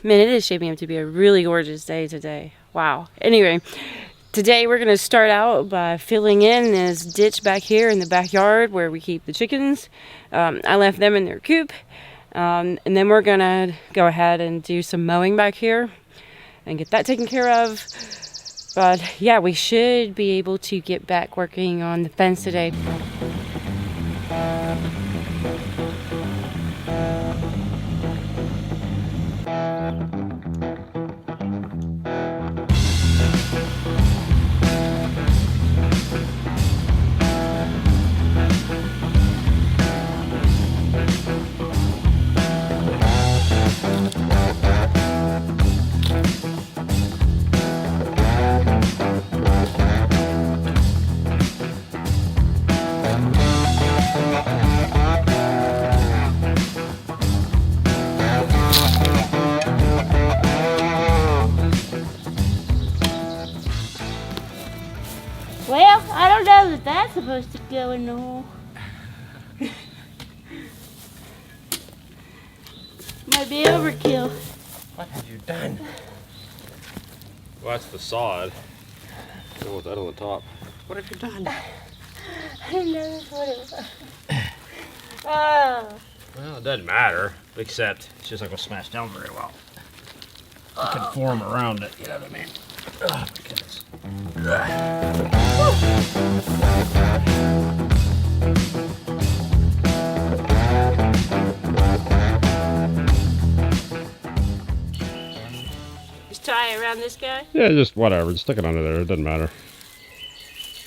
Man, it is shaping up to be a really gorgeous day today. Wow. Anyway, today we're going to start out by filling in this ditch back here in the backyard where we keep the chickens. I left them in their coop. And then we're going to go ahead and do some mowing back here and get that taken care of. But yeah, we should be able to get back working on the fence today. Well, I don't know that that's supposed to go in the hole. Might be overkill. What have you done? Well, that's the sod. Go with that on the top. What have you done? I didn't know that's what it was. Oh. Well, it doesn't matter, except it's just not going to smash down very well. I could form around it, you know what I mean? Oh, my goodness. Just tie it around this guy. Yeah, just whatever. Just stick it under there. It doesn't matter.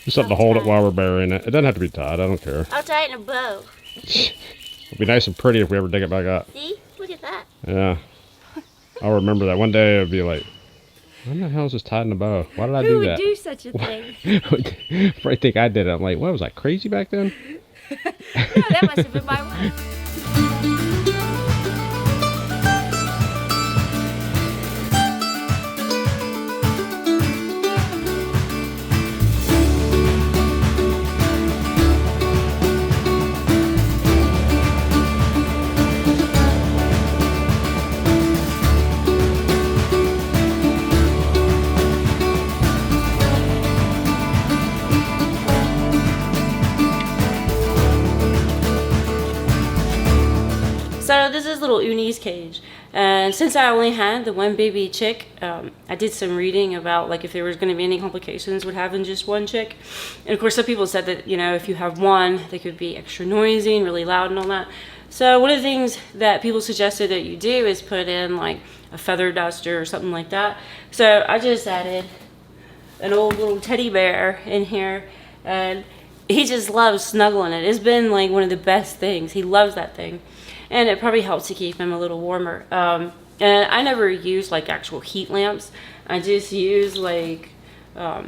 Just something to hold it while we're burying it. It doesn't have to be tied. I don't care. I'll tie it in a bow. It'll be nice and pretty if we ever dig it back up. See? Look at that. Yeah. I'll remember that. One day it'll be like, when the hell is this tied in a bow? Why did I do that? Who would do such a thing? I think I did it. I'm like, what, was I crazy back then? No, that must have been my wife. So this is little Uni's cage, and since I only had the one baby chick, I did some reading about like if there was going to be any complications with having just one chick. And of course some people said that, you know, if you have one, they could be extra noisy and really loud and all that. So one of the things that people suggested that you do is put in like a feather duster or something like that. So I just added an old little teddy bear in here, and he just loves snuggling it. It's been like one of the best things. He loves that thing. And it probably helps to keep him a little warmer. And I never use like actual heat lamps. I just use like a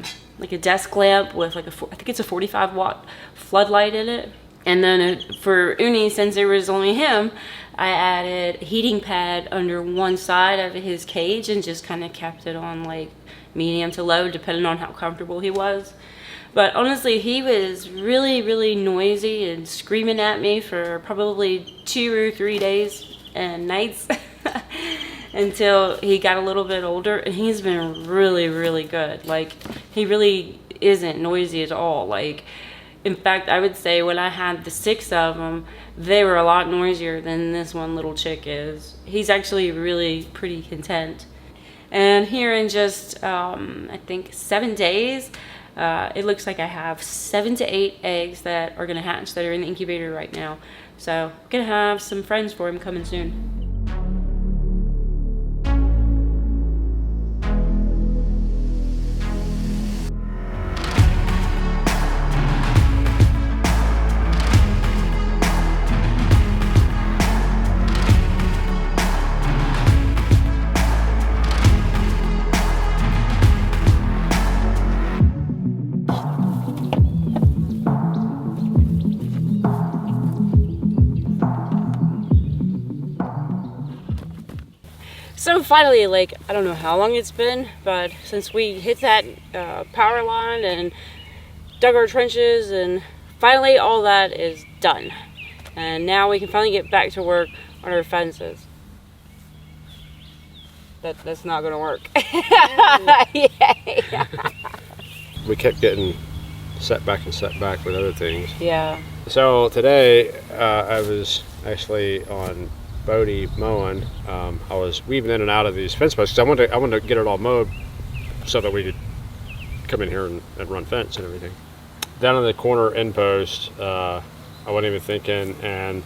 desk lamp with like I think it's a 45-watt floodlight in it. And then for Uni, since there was only him, I added a heating pad under one side of his cage and just kind of kept it on like medium to low, depending on how comfortable he was. But honestly, he was really, really noisy and screaming at me for probably 2 or 3 days and nights until he got a little bit older. And he's been really, really good. Like, he really isn't noisy at all. Like, in fact, I would say when I had the 6 of them, they were a lot noisier than this one little chick is. He's actually really pretty content. And here in just, I think 7 days, it looks like I have 7 to 8 eggs that are going to hatch that are in the incubator right now. So I'm going to have some friends for him coming soon. So finally, like, I don't know how long it's been, but since we hit that power line and dug our trenches, and finally all that is done. And now we can finally get back to work on our fences. that's not gonna work. We kept getting setback with other things. Yeah. So today I was actually on Bodie mowing. I was weaving in and out of these fence posts because I wanted to get it all mowed so that we could come in here and run fence and everything. Down in the corner end post, I wasn't even thinking, and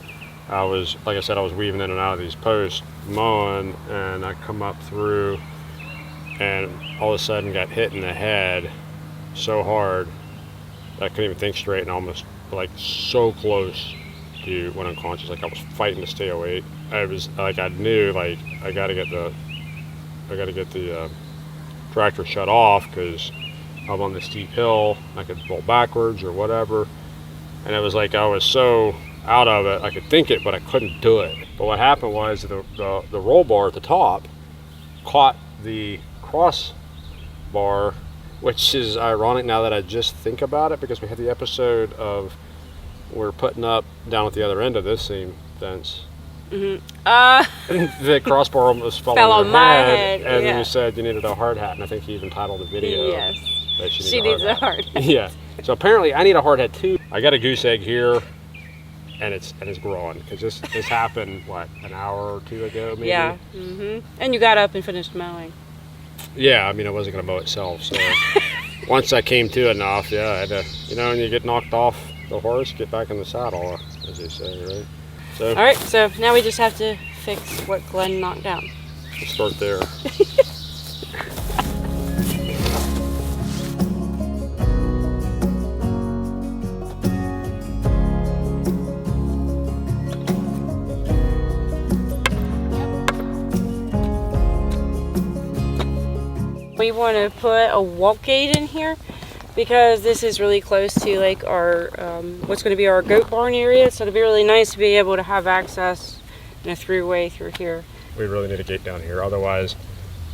I was, like I said, I was weaving in and out of these posts mowing, and I come up through and all of a sudden got hit in the head so hard that I couldn't even think straight, and almost like so close to went unconscious. Like I was fighting to stay awake. I was like, I knew like I gotta get the tractor shut off because I'm on this steep hill. I could roll backwards or whatever, and it was like I was so out of it. I could think it, but I couldn't do it. But what happened was the roll bar at the top caught the crossbar, which is ironic now that I just think about it, because we had the episode of we're putting up down at the other end of this same fence. The crossbar almost fell on on my my head, head, and yeah. you said you needed a hard hat, and I think you even titled the video. Yes. That She needs a hard hat. Yeah. So apparently I need a hard hat too. I got a goose egg here, and it's growing because this happened what, an hour or two ago maybe. Yeah. And you got up and finished mowing. Yeah. I mean, it wasn't gonna mow itself. So once I came to enough, yeah, I had to, when you get knocked off the horse, get back in the saddle, as they say, right? So All right. So now we just have to fix what Glenn knocked down. we'll start there. We want to put a walk gate in here because this is really close to like our what's going to be our goat barn area, so it'll be really nice to be able to have access in a throughway through here. We really need a gate down here, otherwise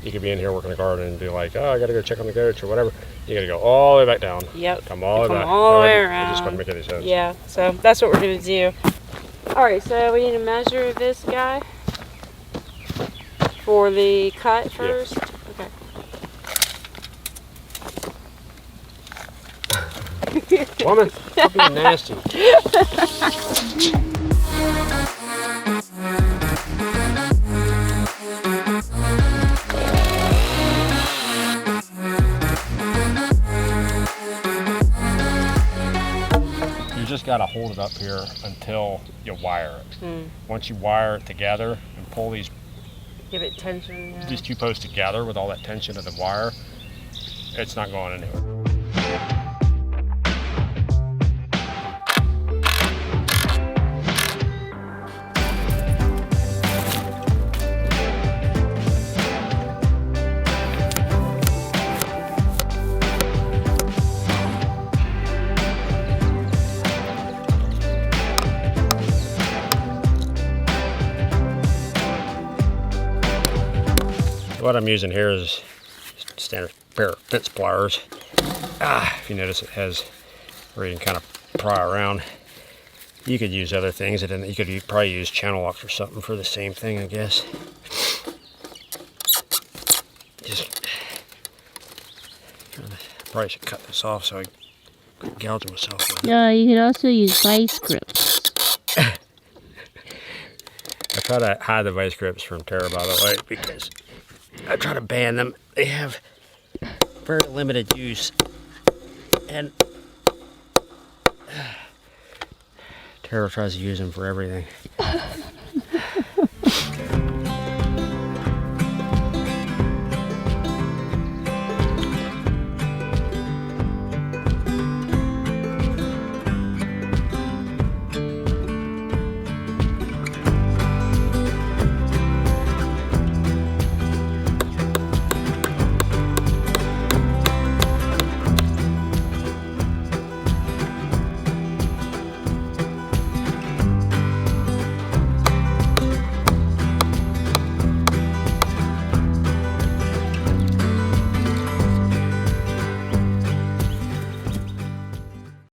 you could be in here working the garden and be like, oh, I gotta go check on the goats or whatever. You gotta go all the way back down. Yep. Come all the way back. all the way It around. just wouldn't make any sense. Yeah, so that's what we're going to do. All right, so we need to measure this guy for the cut first. Okay. Woman, stop being nasty. You just gotta hold it up here until you wire it. Once you wire it together and pull these Give it tension. Yeah. two posts together with all that tension of the wire, it's not going anywhere. What I'm using here is standard pair of fence pliers. If you notice, it has where you can kind of pry around. You could use other things, and you could probably use channel locks or something for the same thing, I guess. Just probably should cut this off so I quit gouging myself with it. No, you could also use vice grips. I try to hide the vice grips from Tara, by the way, because I try to ban them. They have very limited use, and Tara tries to use them for everything.